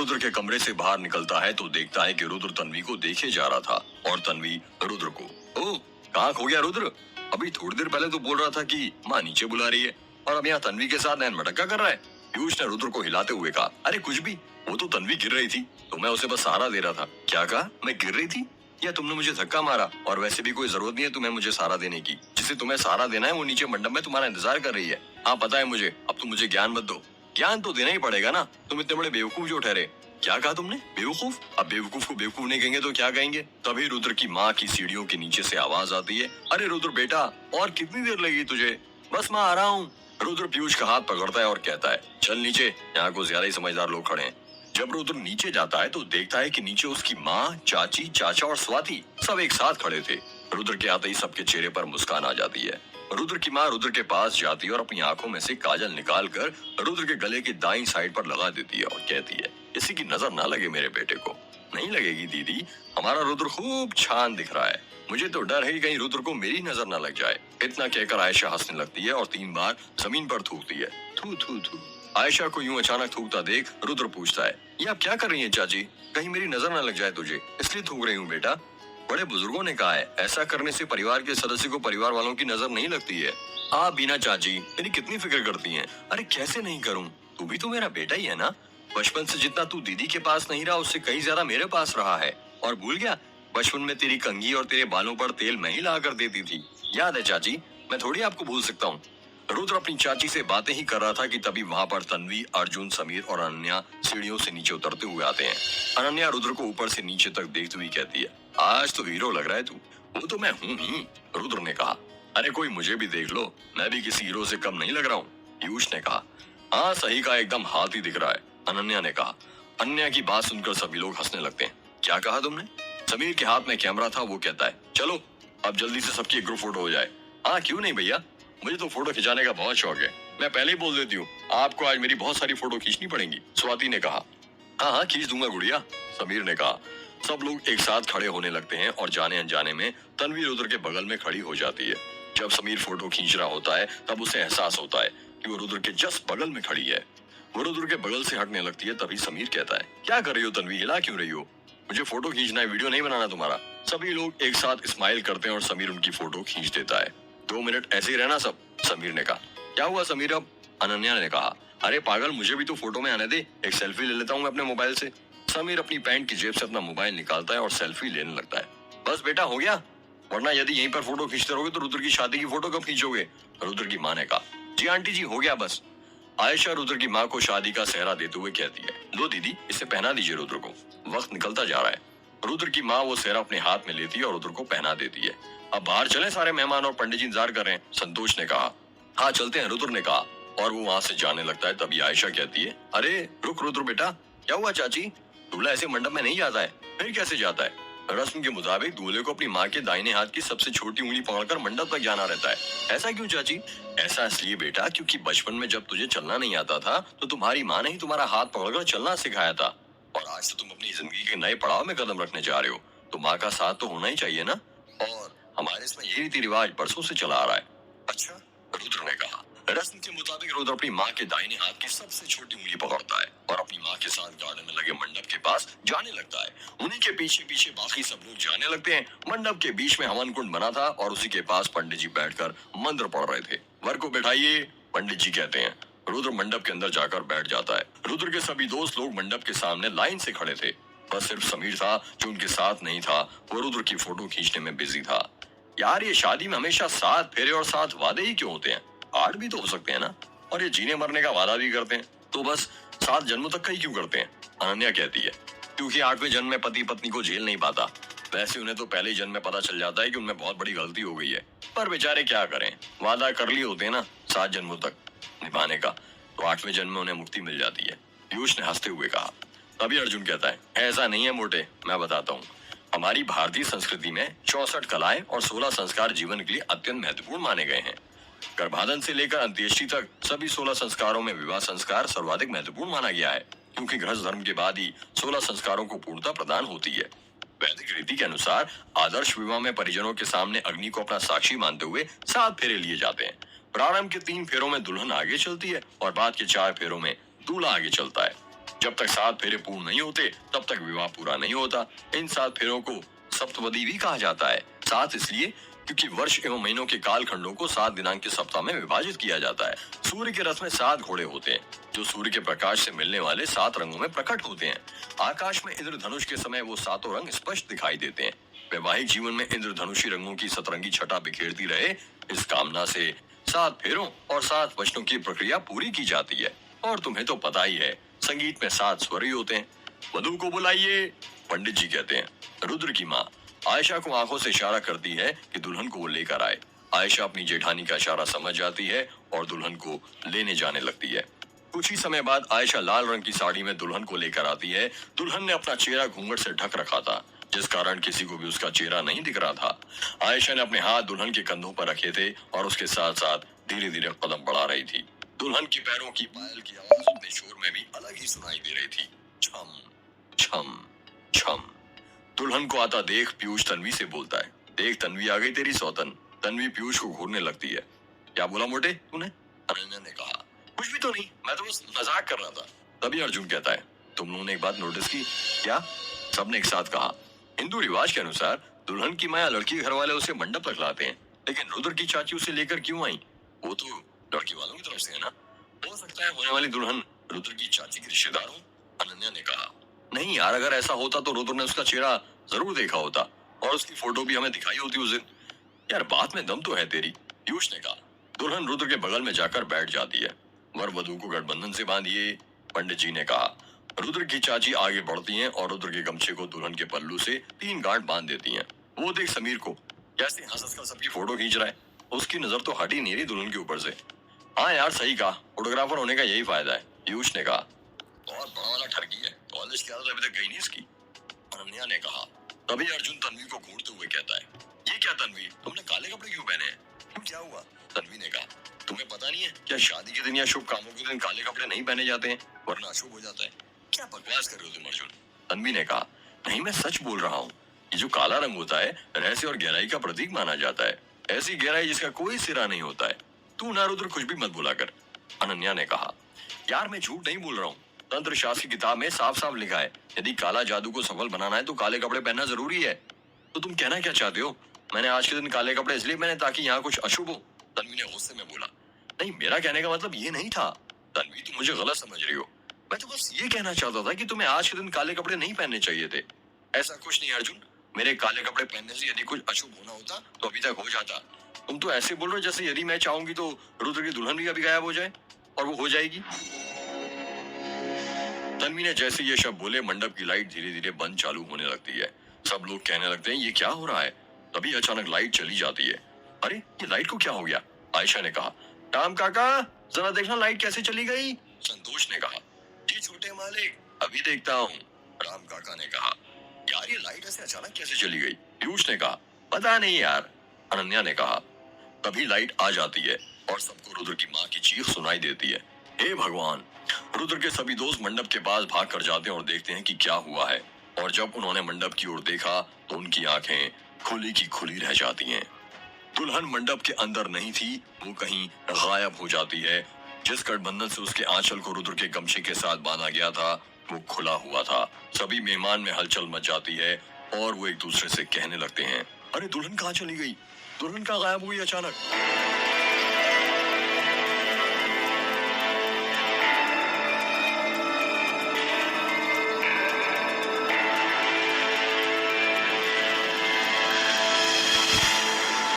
रुद्र के कमरे से बाहर निकलता है तो देखता है कि रुद्र तन्वी को देखे जा रहा था और तन्वी रुद्र को। ओ, कहाँ खो गया रुद्र? अभी थोड़ी देर पहले तो बोल रहा था कि माँ नीचे बुला रही है और अब यहाँ तन्वी के साथ नैन मटक्का कर रहा है। पीयूष ने रुद्र को हिलाते हुए कहा, अरे कुछ भी, वो तो तन्वी गिर रही थी तो मैं उसे बस सहारा दे रहा था। क्या कहा? मैं गिर रही थी या तुमने मुझे धक्का मारा? और वैसे भी कोई जरूरत नहीं है तुम्हें मुझे सहारा देने की। जिसे तुम्हें सहारा देना है वो नीचे मंडप में तुम्हारा इंतजार कर रही है। हाँ पता है मुझे, अब तुम मुझे ज्ञान मत दो। ज्ञान तो देना ही पड़ेगा ना, तुम इतने बड़े बेवकूफ जो ठहरे। क्या कहा तुमने? बेवकूफ? अब बेवकूफ को बेवकूफ नहीं कहेंगे तो क्या कहेंगे? तभी रुद्र की माँ की सीढ़ियों के नीचे से आवाज आती है, अरे रुद्र बेटा, और कितनी देर लगेगी तुझे? बस मैं आ रहा हूँ। रुद्र पीयूष का हाथ पकड़ता है और कहता है, चल नीचे, यहाँ को ज्यादा ही समझदार लोग खड़े हैं। जब रुद्र नीचे जाता है तो देखता है कि नीचे उसकी माँ, चाची, चाचा और स्वाति सब एक साथ खड़े थे। रुद्र के आते ही सबके चेहरे पर मुस्कान आ जाती है। रुद्र की माँ रुद्र के पास जाती है और अपनी आंखों में से काजल निकालकर रुद्र के गले की दाईं साइड पर लगा देती है और कहती है, किसी की नजर ना लगे मेरे बेटे को। नहीं लगेगी दीदी, हमारा रुद्र खूब छान दिख रहा है। मुझे तो डर है कि कहीं रुद्र को मेरी नजर ना लग जाए। इतना कहकर आयशा हंसने लगती है और 3 बार जमीन पर थूकती है। थू थू थू। आयशा को यूं अचानक थूकता देख रुद्र पूछता है, ये आप क्या कर रही हैं चाची? कहीं मेरी नजर ना लग जाए तुझे, इसलिए थूक रही हूँ बेटा। बड़े बुजुर्गों ने कहा है, ऐसा करने से परिवार के सदस्य को परिवार वालों की नजर नहीं लगती है। आप बीना चाची मेरी कितनी फिक्र करती हैं। अरे कैसे नहीं करूं, तू भी तो मेरा बेटा ही है ना। बचपन से जितना तू दीदी के पास नहीं रहा उससे कहीं ज्यादा मेरे पास रहा है। और भूल गया, बचपन में तेरी कंघी और तेरे बालों पर तेल मैं ही ला कर देती थी। याद है चाची? मैं थोड़ी आपको भूल सकता हूँ। रुद्र अपनी चाची से बातें ही कर रहा था कि तभी वहाँ पर तन्वी, अर्जुन, समीर और अनन्या सीढ़ियों से नीचे उतरते हुए आते हैं। अनन्या रुद्र को ऊपर से नीचे तक देखती हुई कहती है, आज तो हीरो लग रहा है तू। वो तो मैं हूँ ही, रुद्र ने कहा। अरे कोई मुझे भी देख लो, मैं भी किसी हीरो से कम नहीं लग रहा हूँ, पीयूष ने कहा। हाँ सही कहा, एकदम हाथी दिख रहा है, अनन्या ने कहा। अनन्या की बात सुनकर सभी लोग हंसने लगते हैं। क्या कहा तुमने? समीर के हाथ में कैमरा था, वो कहता है, चलो अब जल्दी से सबकी एक ग्रुप फोटो हो जाए। हाँ क्यों नहीं भैया, मुझे तो फोटो खिंचाने का बहुत शौक है। मैं पहले ही बोल देती हूँ, आपको आज मेरी बहुत सारी फोटो खींचनी पड़ेंगी, स्वाति ने कहा। हाँ हाँ खींच दूंगा गुड़िया, समीर ने कहा। सब लोग एक साथ खड़े होने लगते हैं और जाने अनजाने में तन्वी रुद्र के बगल में खड़ी हो जाती है। जब समीर फोटो खींच रहा होता है तब उसे एहसास होता है कि वो रुद्र के जस्ट बगल में खड़ी है। वो रुद्र के बगल से हटने लगती है, तभी समीर कहता है, क्या कर रही हो तन्वी, हिला क्यों रही हो? मुझे फोटो खींचना है, वीडियो नहीं बनाना तुम्हारा। सभी लोग एक साथ स्माइल करते हैं और समीर उनकी फोटो खींच देता है। 2 मिनट ऐसे ही रहना सब, समीर ने कहा। क्या हुआ समीर अब? अनन्या ने कहा। अरे पागल, मुझे भी तो फोटो में आने दे, एक सेल्फी ले लेता हूँ मैं अपने मोबाइल से। समीर अपनी पैंट की जेब से अपना मोबाइल निकालता है और सेल्फी लेने लगता है। बस बेटा हो गया, वरना यदि यहीं पर फोटो खींचते रहोगे तो रुद्र की शादी की फोटो कब खींचोगे? रुद्र की माँ ने कहा। जी आंटी जी हो गया बस। आयशा रुद्र की माँ को शादी का सेहरा देते हुए कहती है, लो दीदी इसे पहना दीजिए रुद्र को, वक्त निकलता जा रहा है। रुद्र की माँ वो सेहरा अपने हाथ में लेती है और रुद्र को पहना देती है। अब बाहर चलें, सारे मेहमान और पंडित जी इंतजार कर रहे हैं, संतोष ने कहा। हाँ चलते हैं, रुद्र ने कहा और वो वहाँ से जाने लगता है। तभी आयशा कहती है, अरे रुक रुद्र बेटा। क्या हुआ चाची? दूल्हा ऐसे मंडप में नहीं जाता है। फिर कैसे जाता है? रस्म के मुताबिक दूल्हे को अपनी माँ के दाहिने हाथ की सबसे छोटी उंगली पकड़कर मंडप तक जाना रहता है। ऐसा क्यों चाची? ऐसा इसलिए बेटा क्योंकि बचपन में जब तुझे चलना नहीं आता था तो तुम्हारी माँ ने ही तुम्हारा हाथ पकड़कर चलना सिखाया था, और आज तो तुम अपनी जिंदगी के नए पड़ाव में कदम रखने जा रहे हो, तो माँ का साथ तो होना ही चाहिए ना। और हमारे इसमें ये रीति रिवाज बरसों से चला आ रहा है। अच्छा, रुद्र ने कहा। रस्म के मुताबिक रुद्र अपनी माँ के दाहिने हाथ की सबसे छोटी उंगली पकड़ता है और अपनी माँ के साथ गार्डन में लगे मंडप के पास जाने लगता है। उन्हीं के पीछे पीछे बाकी सब लोग जाने लगते हैं। मंडप के बीच में हवन कुंड बना था और उसी के पास पंडित जी बैठकर मंत्र पढ़ रहे थे। वर को बैठाइए, पंडित जी कहते हैं। रुद्र मंडप के अंदर जाकर बैठ जाता है। रुद्र के सभी दोस्त लोग मंडप के सामने लाइन से खड़े थे। बस सिर्फ समीर था जो उनके साथ नहीं था, वो रुद्र की फोटो खींचने में बिजी था। यार ये शादी में हमेशा 7 फेरे और 7 वादे ही क्यों होते हैं? 8 भी तो हो सकते हैं ना। और ये जीने मरने का वादा भी करते हैं, तो बस 7 जन्मों तक का ही क्यों करते हैं? अनन्या कहती है, क्योंकि 8वें जन्म में पति पत्नी को झेल नहीं पाता। वैसे उन्हें तो पहले जन्म में पता चल जाता है कि उनमें बहुत बड़ी गलती हो गई है, पर बेचारे क्या करें, वादा कर लिए होते हैं ना 7 जन्मों तक निभाने का, तो 8वें जन्म में उन्हें मुक्ति मिल जाती है, पीयूष ने हंसते हुए कहा। तभी अर्जुन कहता है, ऐसा नहीं है मोटे, मैं बताता हूँ। हमारी भारतीय संस्कृति में 64 कलाएं और 16 संस्कार जीवन के लिए अत्यंत महत्वपूर्ण माने गए हैं। गर्भाधान से लेकर अंत्येष्टि तक सभी 16 संस्कारों में विवाह संस्कार सर्वाधिक महत्वपूर्ण माना गया है, क्योंकि गृहस्थ धर्म के बाद ही 16 संस्कारों को पूर्णता प्रदान होती है। वैदिक रीति के अनुसार आदर्श विवाह में परिजनों के सामने अग्नि को अपना साक्षी मानते हुए 7 फेरे लिए जाते हैं। प्रारंभ के 3 फेरों में दुल्हन आगे चलती है और बाद के 4 फेरों में दूल्हा आगे चलता है। जब तक 7 फेरे पूर्ण नहीं होते तब तक विवाह पूरा नहीं होता। इन 7 फेरों को सप्तपदी भी कहा जाता है। 7 इसलिए क्योंकि वर्ष एवं महीनों के कालखंडों को 7 दिनांक के सप्ताह में विभाजित किया जाता है। सूर्य के रथ में 7 घोड़े होते हैं जो सूर्य के प्रकाश से मिलने वाले 7 रंगों में प्रकट होते हैं। आकाश में इंद्रधनुष के समय वो 7 रंग स्पष्ट दिखाई देते हैं। वैवाहिक जीवन में इंद्रधनुषी रंगों की सतरंगी छटा बिखेरती रहे, इस कामना से 7 फेरों और 7 वचनों की प्रक्रिया पूरी की जाती है। और तुम्हें तो पता ही है, संगीत में 7 स्वर ही होते हैं। वधू को बुलाइए, पंडित जी कहते हैं। रुद्र की माँ आयशा को आंखों से इशारा करती है कि दुल्हन को वो लेकर आए। आयशा अपनी जेठानी का इशारा समझ जाती है और दुल्हन को लेने जाने लगती है। कुछ ही समय बाद आयशा लाल रंग की साड़ी में दुल्हन को लेकर आती है। दुल्हन ने अपना चेहरा घूंघट से ढक रखा था, जिस कारण किसी को भी उसका चेहरा नहीं दिख रहा था। आयशा ने अपने हाथ दुल्हन के कंधों पर रखे थे और उसके साथ साथ धीरे धीरे कदम बढ़ा रही थी। दुल्हन के पैरों की पायल की आवाज उतने शोर में भी अलग ही सुनाई दे रही थी। छम छम छम। दुल्हन को आता देख पीयूष तन्वी से बोलता है, देख तन्वी आ गई तेरी सौतन। तन्वी पीयूष को घूरने लगती है। क्या बोला मोटे तूने? अनन्या ने कहा, कुछ भी तो नहीं, मैं तो बस मजाक कर रहा था। तभी अर्जुन कहता है, तुम लोगों ने एक बात नोटिस की क्या? सबने एक साथ कहा, हिंदू रिवाज के अनुसार दुल्हन की माया लड़की के घर वाले उसे मंडप तक लाते हैं, लेकिन रुद्र की चाची उसे लेकर क्यों आई? वो तो लड़की वालों की तरफ से है ना। हो सकता है होने वाली दुल्हन रुद्र की चाची की रिश्तेदार हो। अनन्या ने कहा, नहीं यार, अगर ऐसा होता तो रुद्र ने उसका चेहरा जरूर देखा होता और उसकी फोटो भी हमें दिखाई होती उस दिन। यार बात में दम तो है तेरी, पीयूष ने कहा। दुल्हन रुद्र के बगल में जाकर बैठ जाती है। वर वधू को गठबंधन से बांधिए, पंडित जी ने कहा। रुद्र की चाची आगे बढ़ती हैं और रुद्र के गमछे को दुल्हन के पल्लू से 3 गांठ बांध देती हैं। वो देख समीर को कैसे हंस कर सबकी फोटो खींच रहा है। उसकी नजर तो हटी नहीं रही दुल्हन के ऊपर से। हाँ यार सही कहा, फोटोग्राफर होने का यही फायदा है, पीयूष ने कहा। बहुत बड़ा वाला ठरकी है, कॉलेज की आदत अभी तक गई नहीं इसकी, अनन्या ने कहा। तभी अर्जुन तन्वी को घूरते हुए कहता है, ये क्या तन्वी, तुमने काले कपड़े क्यों पहने हैं? क्यों, क्या हुआ? तन्वी ने कहा, तुम्हें पता नहीं है क्या शादी के दिन या शुभ कामों के दिन काले कपड़े नहीं पहने जाते हैं, वरना अशुभ हो जाता है। क्या बकवास कर रहे हो तुम अर्जुन? तन्वी ने कहा, नहीं मैं सच बोल रहा हूँ। ये जो काला रंग होता है रहस्य और गहराई का प्रतीक माना जाता है, ऐसी गहराई जिसका कोई सिरा नहीं होता है। तू ना रुद्र कुछ भी मत बोला कर, अनन्या ने कहा। यार मैं झूठ नहीं बोल रहा हूँ, तंत्र शास्त्र की किताब में साफ साफ लिखा है, यदि काला जादू को सफल बनाना है तो काले कपड़े पहनना जरूरी है। तो तुम कहना क्या चाहते हो? मैंने आज के दिन काले कपड़े इसलिए पहने ताकि यहाँ कुछ अशुभ हो, तन्वी ने गुस्से में बोला। नहीं, मेरा कहने का मतलब ये नहीं था तन्वी, तुम मुझे गलत समझ रही हो। मैं तो बस ये कहना चाहता था कि तुम्हें आज के दिन काले कपड़े नहीं पहनने चाहिए थे। ऐसा कुछ नहीं अर्जुन, मेरे काले कपड़े पहनने से यदि कुछ अशुभ होना होता तो अभी तक हो जाता। तुम तो ऐसे बोल रहे हो जैसे यदि मैं चाहूंगी तो रुद्र की दुल्हन भी अभी गायब हो जाए, और वो हो जाएगी। तन्वी ने जैसे ये शब्द बोले, मंडप की लाइट धीरे धीरे बंद चालू होने लगती है। सब लोग कहने लगते हैं ये क्या हो रहा है। तभी अचानक लाइट चली जाती है। अरे ये लाइट को क्या हो गया? आयशा ने कहा। राम काका जरा देखना लाइट कैसे चली गई, संतोष ने कहा। जी छोटे मालिक, अभी देखता हूँ, राम काका ने कहा। यार ये लाइट ऐसे अचानक कैसे चली गई, पीयूष ने कहा। पता नहीं यार, अनन्या ने कहा। तभी लाइट आ जाती है और सबको रुद्र की माँ की चीख सुनाई देती है। हे भगवान! रुद्र के सभी दोस्त मंडप के पास भाग कर जाते हैं और देखते हैं कि क्या हुआ है। और जब उन्होंने मंडप की ओर देखा तो उनकी आंखें खुली की खुली रह जाती हैं। दुल्हन मंडप के अंदर नहीं थी, वो कहीं गायब हो जाती है। जिस गठबंधन से उसके आंचल को रुद्र के गमछे के साथ बांधा गया था वो खुला हुआ था। सभी मेहमान में हलचल मच जाती है और वो एक दूसरे से कहने लगते हैं, अरे दुल्हन कहाँ चली गई? दुल्हन कहाँ गायब हुई अचानक?